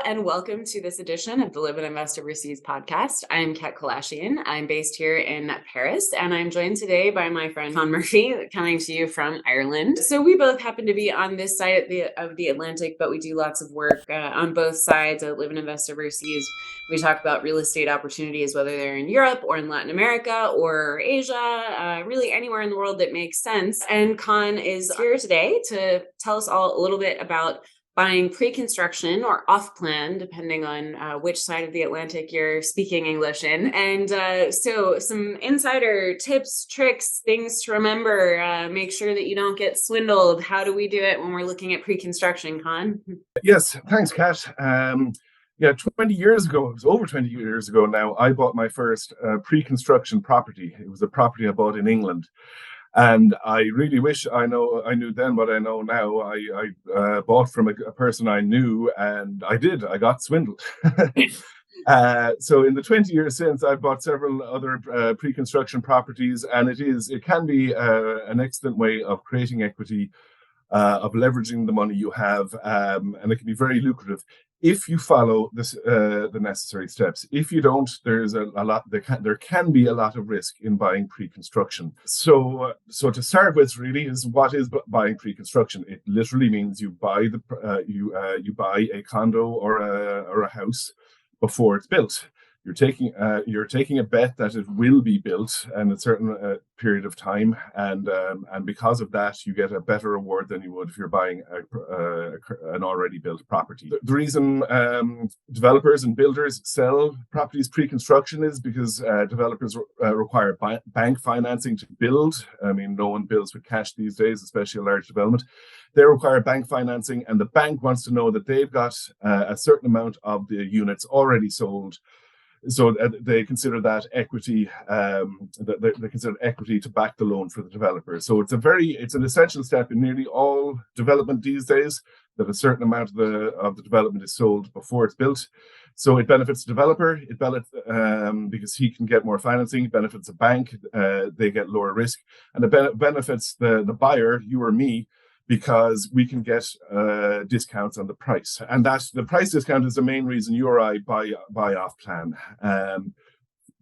and welcome to this edition of the Live and Invest Overseas podcast. I'm Kat Kalashian. I'm based here in Paris, and I'm joined today by my friend Con Murphy, coming to you from Ireland. So we both happen to be on this side of the Atlantic, but we do lots of work on both sides at Live and Invest Overseas. We talk about real estate opportunities, whether they're in Europe or in Latin America or Asia, really anywhere in the world that makes sense. And Con is here today to tell us all a little bit about buying pre-construction or off-plan, depending on which side of the Atlantic you're speaking English in. And so some insider tips, tricks, things to remember, make sure that you don't get swindled. How do we do it when we're looking at pre-construction, Con? Yes, thanks, Kat. 20 years ago, it was over 20 years ago now, I bought my first pre-construction property. It was a property I bought in England. And I really wish I knew then what I know now. I bought from a person I knew, and I got swindled. So in the 20 years since, I've bought several other pre-construction properties, and it can be an excellent way of creating equity, of leveraging the money you have, and it can be very lucrative if you follow the necessary steps. If you don't, there's there can be a lot of risk in buying pre-construction. So to start with, really, is what is buying pre-construction? It literally means you buy you buy a condo or a house before it's built. You're taking a bet that it will be built in a certain period of time, and because of that, you get a better reward than you would if you're buying an already built property. The reason developers and builders sell properties pre-construction is because developers require bank financing to build. I mean, no one builds with cash these days, especially a large development. They require bank financing, and the bank wants to know that they've got a certain amount of the units already sold. So they consider that equity. They consider equity to back the loan for the developer. So it's an essential step in nearly all development these days, that a certain amount of the development is sold before it's built. So it benefits the developer. Because he can get more financing. It benefits the bank. They get lower risk, and it benefits the buyer, you or me, because we can get discounts on the price, and the price discount is the main reason you or I buy off plan.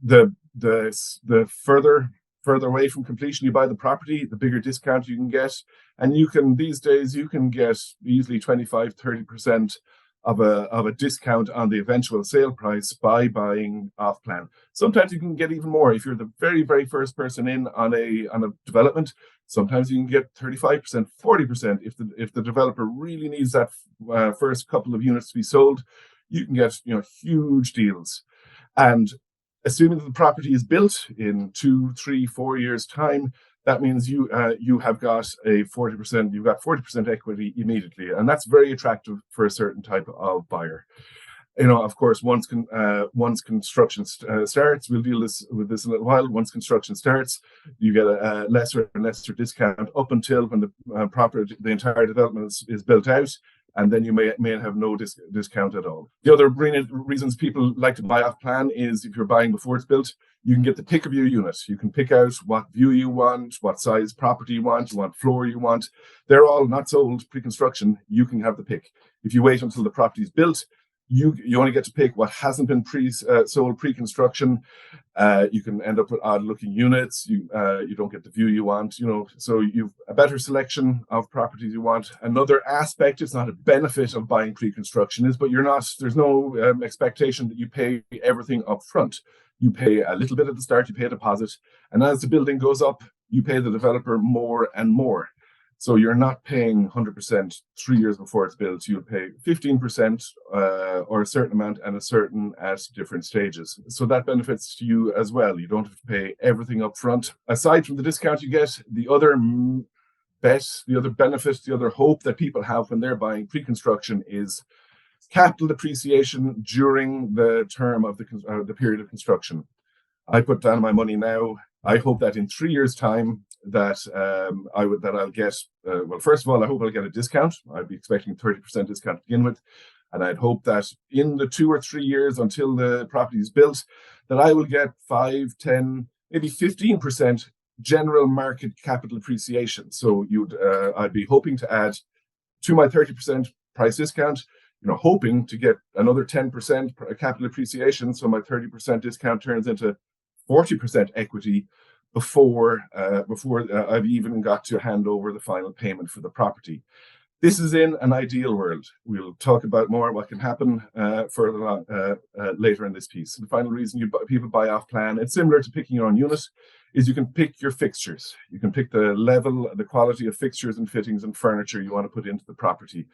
The further away from completion you buy the property, the bigger discount you can get, and these days you can get easily 25-30% of a discount on the eventual sale price by buying off plan. Sometimes you can get even more if you're the very, very first person in on a development. Sometimes you can get 35%, 40% if the developer really needs that first couple of units to be sold. You can get huge deals, and assuming that the property is built in 2, 3, 4 years' time, that means you have got a 40%. You've got 40% equity immediately, and that's very attractive for a certain type of buyer. Of course, once construction starts, we'll deal with this in a little while. Once construction starts, you get a lesser and lesser discount up until when the entire development is built out, and then you may have no discount at all. The other reasons people like to buy off plan is if you're buying before it's built, you can get the pick of your unit. You can pick out what view you want, what size property you want floor you want. They're all not sold pre-construction. You can have the pick. If you wait until the property is built, you only get to pick what hasn't been sold pre-construction. You can end up with odd-looking units. You don't get the view you want. So you've a better selection of properties you want. Another aspect, it's not a benefit of buying pre-construction, but there's no expectation that you pay everything up front. You pay a little bit at the start. You pay a deposit, and as the building goes up, you pay the developer more and more. So you're not paying 100% 3 years before it's built. You'll pay 15% or a certain amount and a certain at different stages. So that benefits you as well. You don't have to pay everything up front. Aside from the discount you get, the other benefit, the other hope that people have when they're buying pre-construction is capital depreciation during the term of the period of construction. I put down my money now. I hope that in 3 years' time that I'll get. Well, first of all, I hope I'll get a discount. I'd be expecting 30% discount to begin with, and I'd hope that in the 2 or 3 years until the property is built, that I will get 5, 10, maybe 15% general market capital appreciation. So I'd be hoping to add to my 30% price discount. hoping to get another 10% capital appreciation. So my 30% discount turns into 40% equity before I've even got to hand over the final payment for the property. This is in an ideal world. We'll talk about more what can happen further on later in this piece. The final reason people buy off plan, it's similar to picking your own unit, is you can pick your fixtures. You can pick the level, the quality of fixtures and fittings and furniture you want to put into the property.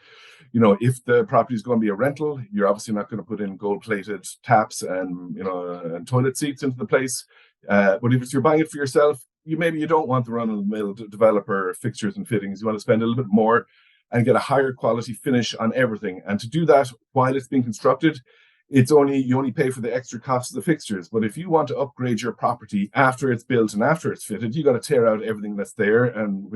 If the property is going to be a rental, you're obviously not going to put in gold-plated taps and and toilet seats into the place. But if you're buying it for yourself, you don't want the run-of-the-mill developer fixtures and fittings. You want to spend a little bit more and get a higher quality finish on everything. And to do that while it's being constructed, you only pay for the extra cost of the fixtures. But if you want to upgrade your property after it's built and after it's fitted, you got to tear out everything that's there, and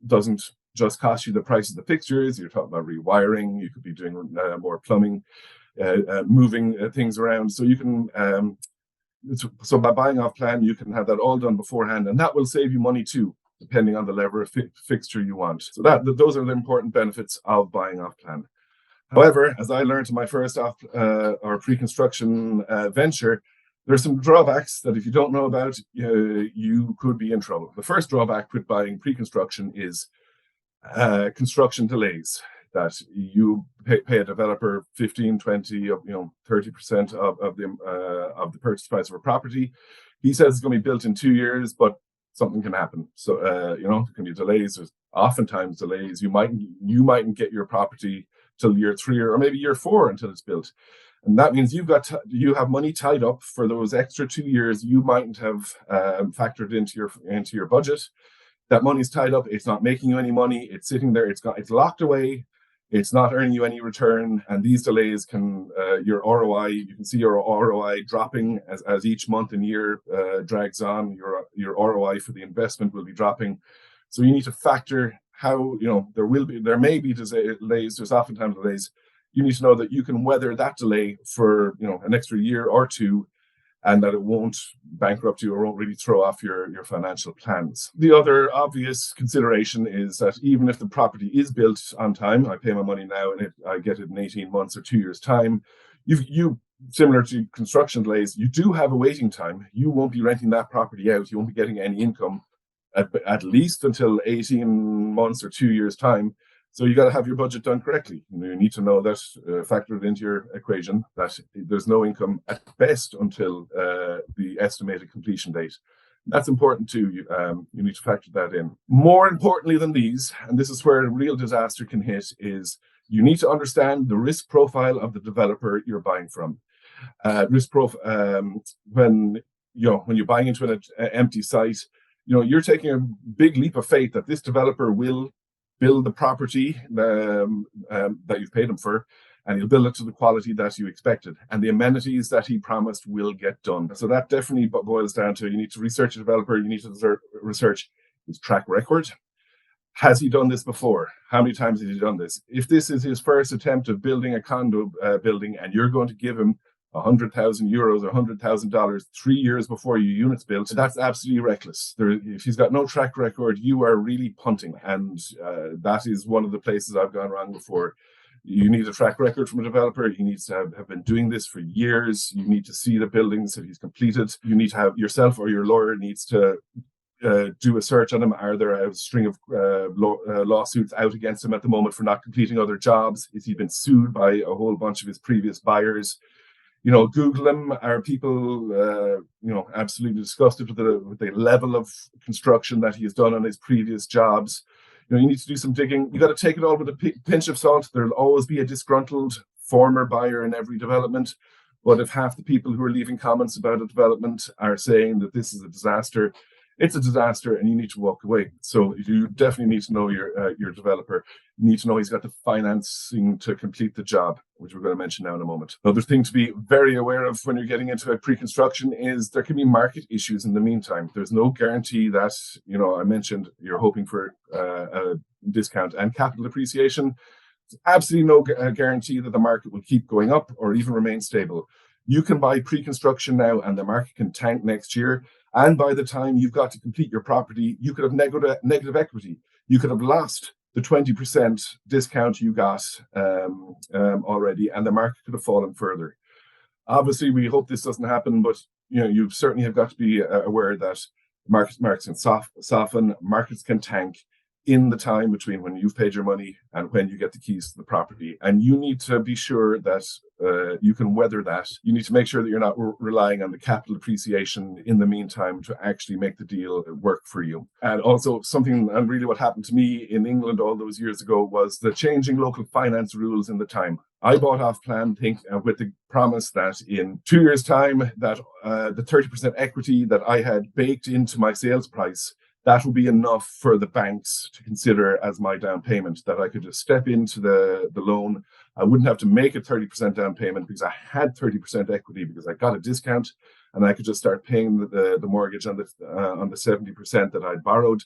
doesn't just cost you the price of the fixtures. You're talking about rewiring. You could be doing more plumbing, moving things around. So you can. So by buying off plan, you can have that all done beforehand, and that will save you money too, depending on the level of fixture you want. So those are the important benefits of buying off plan. However, as I learned in my first pre-construction venture, there's some drawbacks that if you don't know about, you could be in trouble. The first drawback with buying pre-construction is construction delays. That you pay a developer 15, 20, 30% of the purchase price of a property. He says it's going to be built in 2 years, but something can happen. So there can be delays. There's oftentimes delays. You mightn't get your property till year 3 or maybe year 4 until it's built, and that means you have money tied up for those extra 2 years you mightn't have factored into your budget. That money's tied up. It's not making you any money. It's sitting there. It's locked away. It's not earning you any return, and these delays can your ROI. You can see your ROI dropping as each month and year drags on. Your ROI for the investment will be dropping. So you need to factor how there may be delays. There's oftentimes delays. You need to know that you can weather that delay for an extra year or two, and that it won't bankrupt you or won't really throw off your financial plans. The other obvious consideration is that even if the property is built on time, I pay my money now and I get it in 18 months or 2 years' time, you similar to construction delays, you do have a waiting time. You won't be renting that property out. You won't be getting any income at least until 18 months or 2 years' time. So you got to have your budget done correctly. You need to know that, factored into your equation, that there's no income at best until the estimated completion date. That's important too. You need to factor that in. More importantly than these, and this is where a real disaster can hit, is you need to understand the risk profile of the developer you're buying from. When you're buying into an empty site, you're taking a big leap of faith that this developer will build the property that you've paid him for, and he'll build it to the quality that you expected, and the amenities that he promised will get done. So that definitely boils down to, you need to research a developer. You need to research his track record. Has he done this before? How many times has he done this? If this is his first attempt of building a condo building, and you're going to give him 100,000 euros or $100,000 3 years before your unit's built, that's absolutely reckless. If he's got no track record, you are really punting, and that is one of the places I've gone wrong before. You need a track record from a developer. He needs to have been doing this for years. You need to see the buildings that he's completed. You need to have yourself, or your lawyer needs to do a search on him. Are there a string of lawsuits out against him at the moment for not completing other jobs? Is he been sued by a whole bunch of his previous buyers? Google him. Are people, absolutely disgusted with the level of construction that he has done on his previous jobs? You need to do some digging. You got to take it all with a pinch of salt. There'll always be a disgruntled former buyer in every development. But if half the people who are leaving comments about a development are saying that this is a disaster, it's a disaster, and you need to walk away. So you definitely need to know your developer. You need to know he's got the financing to complete the job, which we're going to mention now in a moment. Another thing to be very aware of when you're getting into a pre-construction is there can be market issues in the meantime. There's no guarantee that, I mentioned you're hoping for a discount and capital appreciation. There's absolutely no guarantee that the market will keep going up or even remain stable. You can buy pre-construction now and the market can tank next year. And by the time you've got to complete your property, you could have negative equity. You could have lost the 20% discount you got already, and the market could have fallen further. Obviously, we hope this doesn't happen, but you certainly have got to be aware that markets can soften, markets can tank in the time between when you've paid your money and when you get the keys to the property. And you need to be sure that you can weather that. You need to make sure that you're not relying on the capital appreciation in the meantime to actually make the deal work for you. And also and really what happened to me in England all those years ago was the changing local finance rules in the time. I bought off plan with the promise that in 2 years' time, that the 30% equity that I had baked into my sales price, that would be enough for the banks to consider as my down payment, that I could just step into the loan. I wouldn't have to make a 30% down payment because I had 30% equity because I got a discount, and I could just start paying the mortgage on the 70% that I'd borrowed.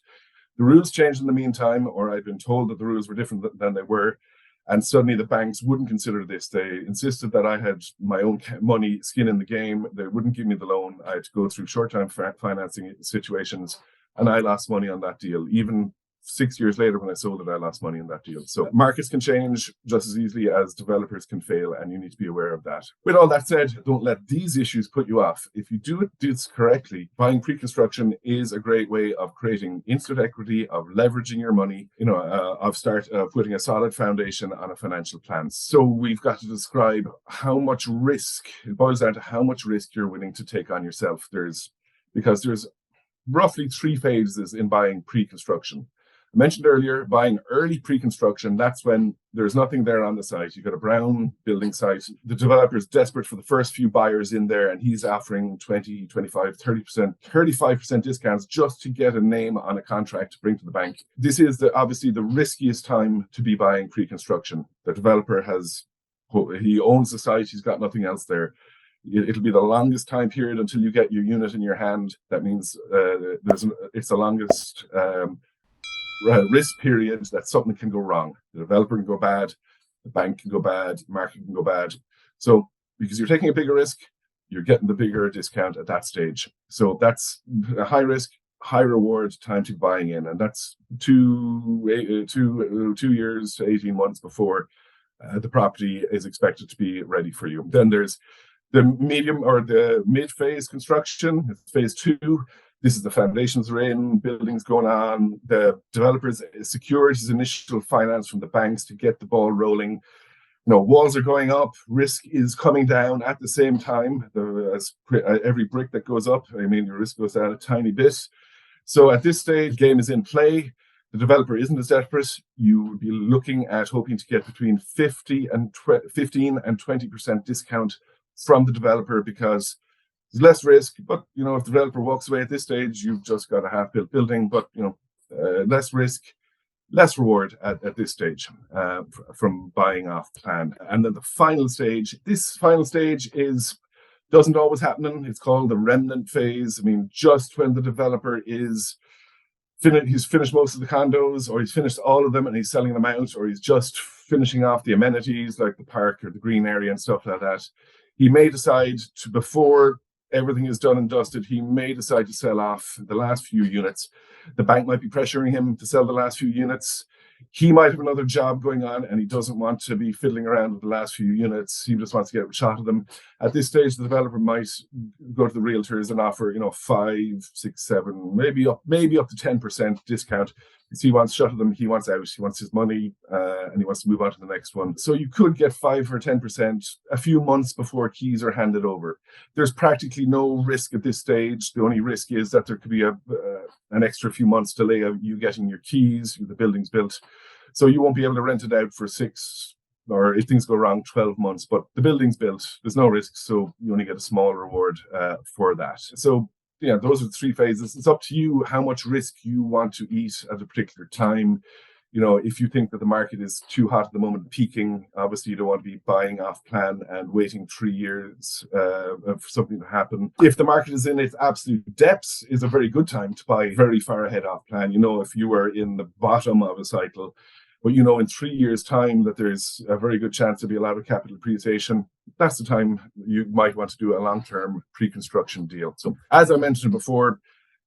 The rules changed in the meantime, or I'd been told that the rules were different than they were. And suddenly the banks wouldn't consider this. They insisted that I had my own money, skin in the game. They wouldn't give me the loan. I had to go through short-term financing situations. And I lost money on that deal. Even 6 years later, when I sold it, I lost money on that deal. So markets can change just as easily as developers can fail, and you need to be aware of that. With all that said, don't let these issues put you off. If you do this correctly, buying pre-construction is a great way of creating instant equity, of leveraging your money, of putting a solid foundation on a financial plan. So we've got to describe how much risk. It boils down to how much risk you're willing to take on yourself. There's roughly 3 phases in buying pre-construction. I mentioned earlier, buying early pre-construction, that's when there's nothing there on the site. You've got a brown building site. The developer is desperate for the first few buyers in there, and he's offering 20, 25, 30%, 35% discounts just to get a name on a contract to bring to the bank. This is obviously the riskiest time to be buying pre-construction. The developer he owns the site, he's got nothing else there. It'll be the longest time period until you get your unit in your hand. That means it's the longest risk period that something can go wrong. The developer can go bad, the bank can go bad, the market can go bad. So because you're taking a bigger risk, you're getting the bigger discount at that stage. So that's a high risk, high reward time to buying in. And that's 2 years to 18 months before the property is expected to be ready for you. Then there's the medium or the mid-phase construction, phase 2. This is the foundations are in, buildings going on. The developers secured his initial finance from the banks to get the ball rolling. Walls are going up, risk is coming down at the same time. Every brick that goes up, your risk goes down a tiny bit. So at this stage, game is in play. The developer isn't as desperate. You would be looking at hoping to get between 15 and 20% discount from the developer because there's less risk. But if the developer walks away at this stage, you've just got a half-built building. But less risk, less reward at this stage from buying off plan. And then the final stage. This final stage doesn't always happen. It's called the remnant phase. Just when the developer is he's finished most of the condos, or he's finished all of them and he's selling them out, or he's just finishing off the amenities like the park or the green area and stuff like that. He may decide to, before everything is done and dusted, he may decide to sell off the last few units. The bank might be pressuring him to sell the last few units. He might have another job going on and he doesn't want to be fiddling around with the last few units. He just wants to get a shot of them. At this stage, the developer might go to the realtors and offer, 5, 6, 7, maybe up to 10% discount. Because he wants a shot of them, he wants out, he wants his money, and he wants to move on to the next one. So you could get 5 or 10% a few months before keys are handed over. There's practically no risk at this stage. The only risk is that there could be an extra few months delay of you getting your keys, the building's built. So you won't be able to rent it out for 6, or if things go wrong, 12 months. But the building's built, there's no risk, so you only get a small reward for that. So those are the 3 phases. It's up to you how much risk you want to eat at a particular time. If you think that the market is too hot at the moment, peaking, obviously you don't want to be buying off plan and waiting 3 years for something to happen. If the market is in its absolute depths, is a very good time to buy very far ahead off plan. If you are in the bottom of a cycle, but in 3 years' time that there's a very good chance to be a lot of capital appreciation, that's the time you might want to do a long-term pre-construction deal. So as I mentioned before,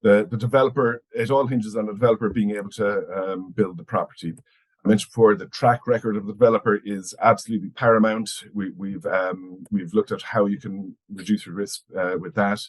the developer, it all hinges on the developer being able to build the property. mentioned before, the track record of the developer is absolutely paramount. We've looked at how you can reduce your risk with that,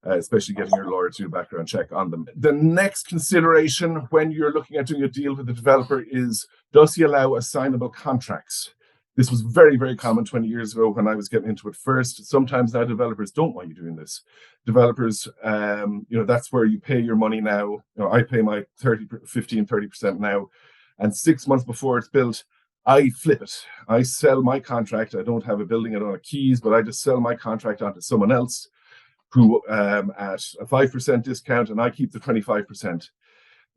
especially getting your lawyer to do a background check on them. The next consideration when you're looking at doing a deal with the developer is, does he allow assignable contracts? This was very, very common 20 years ago when I was getting into it first. Sometimes now developers don't want you doing this. Developers, that's where you pay your money now. I pay my 30% now. And 6 months before it's built, I flip it. I sell my contract. I don't have a building, I don't have keys, but I just sell my contract onto someone else who at a 5% discount, and I keep the 25%.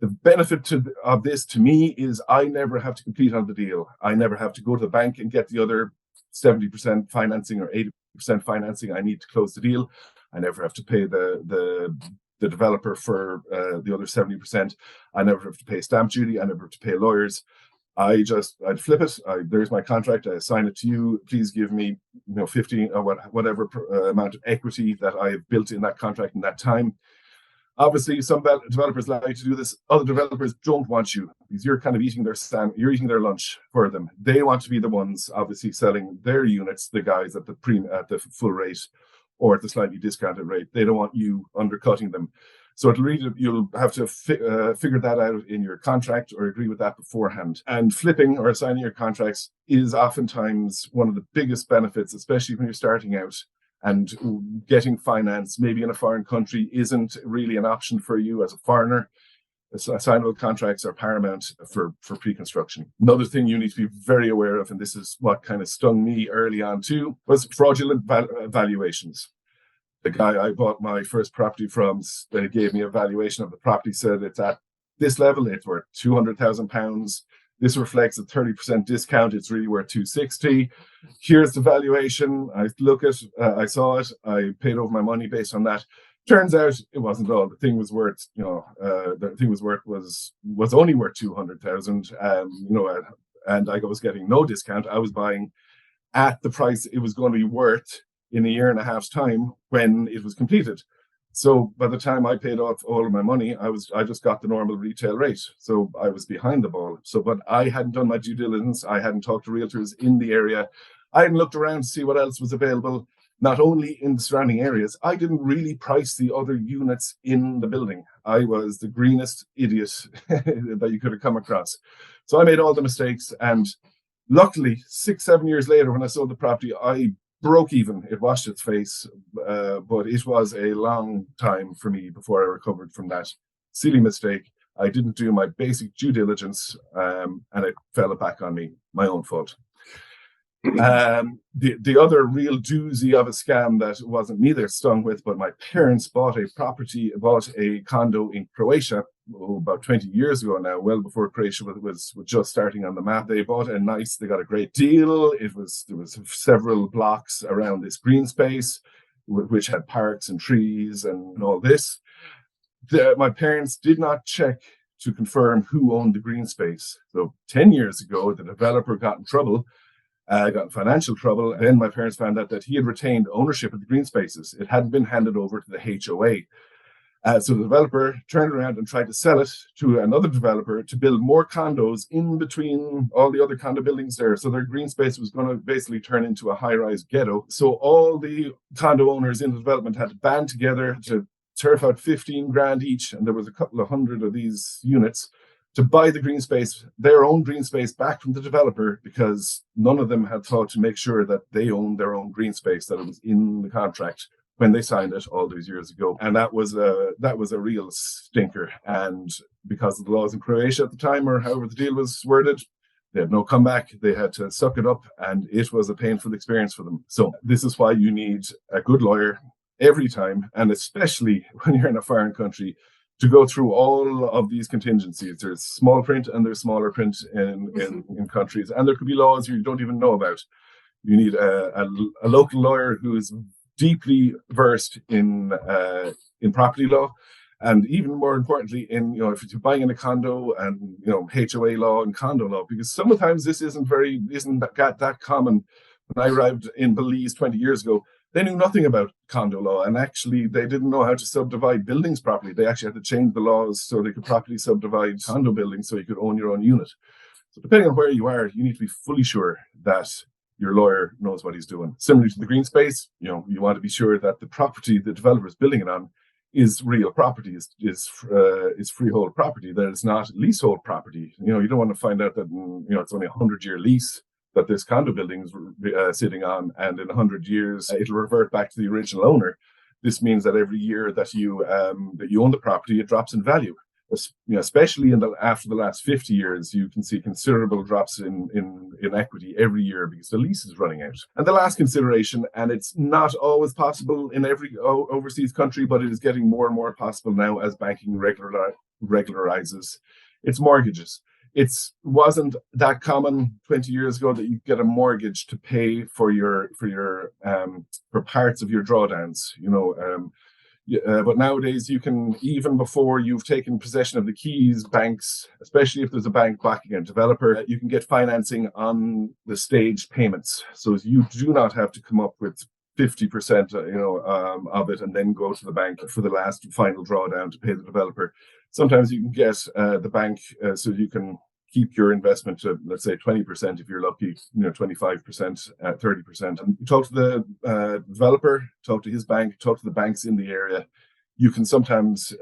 The benefit of this to me is I never have to compete on the deal. I never have to go to the bank and get the other 70% financing or 80% financing I need to close the deal. I never have to pay the developer for the other 70%. I never have to pay stamp duty. I never have to pay lawyers. I'd flip it. There's my contract. I assign it to you. Please give me 15 or whatever amount of equity that I've built in that contract in that time. Obviously, some developers allow you to do this. Other developers don't want you because you're kind of eating you're eating their lunch for them. They want to be the ones, obviously, selling their units, the guys at the full rate or at the slightly discounted rate. They don't want you undercutting them. So you'll have to figure that out in your contract or agree with that beforehand. And flipping or assigning your contracts is oftentimes one of the biggest benefits, especially when you're starting out. And getting finance, maybe in a foreign country, isn't really an option for you as a foreigner. Assignable contracts are paramount for pre-construction. Another thing you need to be very aware of, and this is what kind of stung me early on too, was fraudulent valuations. The guy I bought my first property from, they gave me a valuation of the property, said it's at this level, it's worth £200,000. This reflects a 30% discount. It's really worth 260. Here's the valuation. I look at, I saw it. I paid over my money based on that. Turns out it wasn't all. The thing was worth, was only worth 200,000. And I was getting no discount. I was buying at the price it was going to be worth in a year and a half's time when it was completed. So by the time I paid off all of my money, I just got the normal retail rate. So I was behind the ball. But I hadn't done my due diligence. I hadn't talked to realtors in the area. I hadn't looked around to see what else was available, not only in the surrounding areas. I didn't really price the other units in the building. I was the greenest idiot that you could have come across. So I made all the mistakes. And luckily, 6-7 years later, when I sold the property, I broke even. It washed its face, but it was a long time for me before I recovered from that silly mistake. I didn't do my basic due diligence, and it fell back on me, my own fault. The other real doozy of a scam that wasn't me they're stung with, but my parents bought a condo in Croatia about 20 years ago now, well before Croatia was just starting on the map. They got a great deal. There was several blocks around this green space, which had parks and trees and all this. My parents did not check to confirm who owned the green space. So 10 years ago, the developer got in trouble. Got in financial trouble. And then my parents found out that he had retained ownership of the green spaces. It hadn't been handed over to the HOA. So the developer turned around and tried to sell it to another developer to build more condos in between all the other condo buildings there. So their green space was going to basically turn into a high-rise ghetto. So all the condo owners in the development had to band together to turf out 15 grand each. And there was a couple of hundred of these units to buy the green space, their own green space, back from the developer, because none of them had thought to make sure that they owned their own green space, that it was in the contract when they signed it all those years ago. And that was a real stinker. And because of the laws in Croatia at the time, or however the deal was worded, they had no comeback. They had to suck it up, and it was a painful experience for them. So this is why you need a good lawyer every time, and especially when you're in a foreign country, to go through all of these contingencies. There's small print and there's smaller print in countries, and there could be laws you don't even know about. You need a local lawyer who is deeply versed in property law, and even more importantly, if you're buying in a condo, and HOA law and condo law, because sometimes this isn't that common. When I arrived in Belize 20 years ago, they knew nothing about condo law, and actually they didn't know how to subdivide buildings properly. They actually had to change the laws so they could properly subdivide condo buildings so you could own your own unit. So depending on where you are, you need to be fully sure that your lawyer knows what he's doing. Similarly to the green space, you want to be sure that the property the developer is building it on is real property, is freehold property, that it's not leasehold property. You don't want to find out that it's only a 100-year lease that this condo building is sitting on, and in 100 years it'll revert back to the original owner. This means that every year that you own the property, it drops in value. Especially after the last 50 years, you can see considerable drops in equity every year because the lease is running out. And the last consideration, and it's not always possible in every overseas country, but it is getting more and more possible now as banking regularizes, it's mortgages. It wasn't that common 20 years ago that you get a mortgage to pay for parts of your drawdowns. But nowadays you can, even before you've taken possession of the keys, banks, especially if there's a bank backing a developer, you can get financing on the staged payments. So you do not have to come up with 50% of it and then go to the bank for the last final drawdown to pay the developer. Sometimes you can get the bank so you can keep your investment to, let's say, 20% if you're lucky, 25%, 30%. And you talk to the developer, talk to his bank, talk to the banks in the area. You can sometimes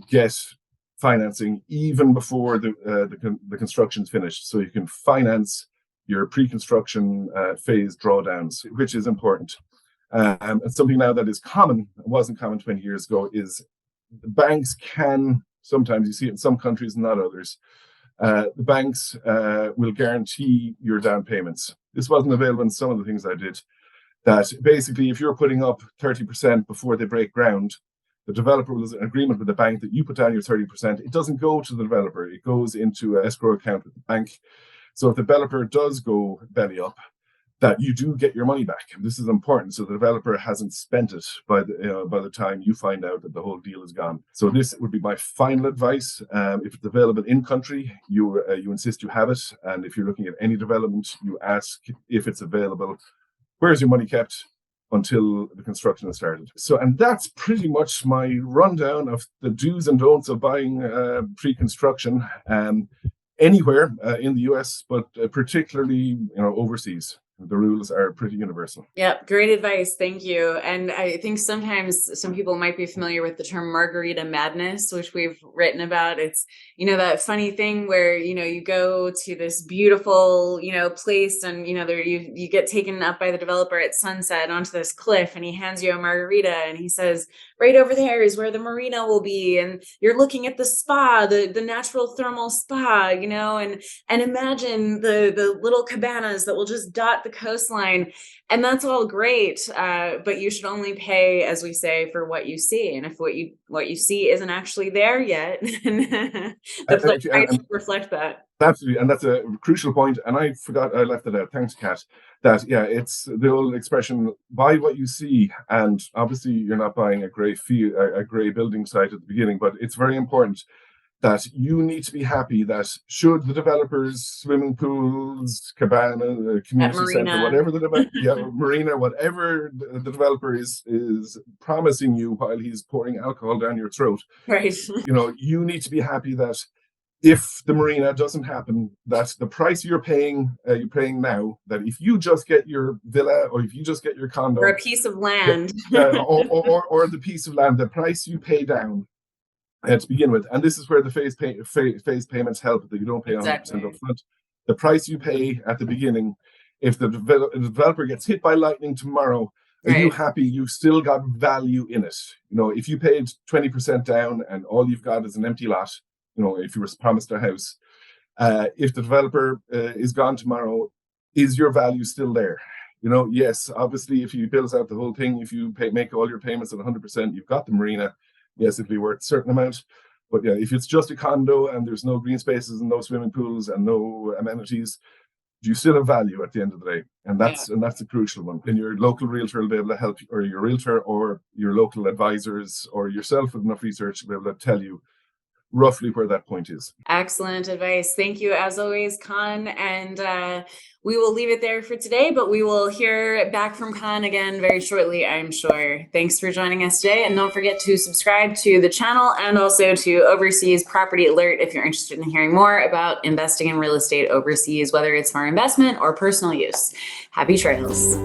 get financing even before the construction's finished. So you can finance your pre-construction phase drawdowns, which is important. And something now that is common, wasn't common 20 years ago, is banks can, sometimes you see it in some countries, not others, the banks will guarantee your down payments. This wasn't available in some of the things I did. That basically, if you're putting up 30% before they break ground, the developer will have an agreement with the bank that you put down your 30%. It doesn't go to the developer. It goes into an escrow account with the bank. So if the developer does go belly up, that you do get your money back. This is important, so the developer hasn't spent it by the time you find out that the whole deal is gone. So this would be my final advice. If it's available in country, you insist you have it, and if you're looking at any development, you ask if it's available. Where's your money kept until the construction has started? So, and that's pretty much my rundown of the do's and don'ts of buying pre-construction anywhere in the US, but particularly overseas. The rules are pretty universal. Yep, great advice. Thank you. And I think sometimes some people might be familiar with the term margarita madness, which we've written about. It's, that funny thing where, you go to this beautiful, place and, there you get taken up by the developer at sunset onto this cliff and he hands you a margarita and he says, right over there is where the marina will be. And you're looking at the spa, the natural thermal spa, and imagine the little cabanas that will just dot the coastline. And that's all great. But you should only pay, as we say, for what you see. And if what you see isn't actually there yet, the price reflect that. Absolutely. And that's a crucial point. And I forgot, I left it out. Thanks, Kat. That, it's the old expression, buy what you see. And obviously you're not buying a grey building site at the beginning, but it's very important that you need to be happy that should the developers, swimming pools, cabana, community center, whatever marina, whatever the developer is promising you while he's pouring alcohol down your throat, right? You need to be happy that if the marina doesn't happen, that the price you're paying now, that if you just get your villa or if you just get your condo or a piece of land, or the piece of land, the price you pay down to begin with, and this is where the phase payments help, that you don't pay 100% up front. The price you pay at the beginning, if the developer gets hit by lightning tomorrow, are you happy you've still got value in it? If you paid 20% down and all you've got is an empty lot, if you were promised a house, if the developer is gone tomorrow, is your value still there? Yes, obviously, if you build out the whole thing, if you make all your payments at 100%, you've got the marina. Yes, it'll be worth a certain amount. But yeah, if it's just a condo and there's no green spaces and no swimming pools and no amenities, you still have value at the end of the day. And that's a crucial one. And your local realtor will be able to help you, or your realtor or your local advisors or yourself with enough research to be able to tell you roughly where that point is. Excellent advice. Thank you, as always, Con. And we will leave it there for today, but we will hear back from Con again very shortly, I'm sure. Thanks for joining us today. And don't forget to subscribe to the channel and also to Overseas Property Alert if you're interested in hearing more about investing in real estate overseas, whether it's for investment or personal use. Happy trails.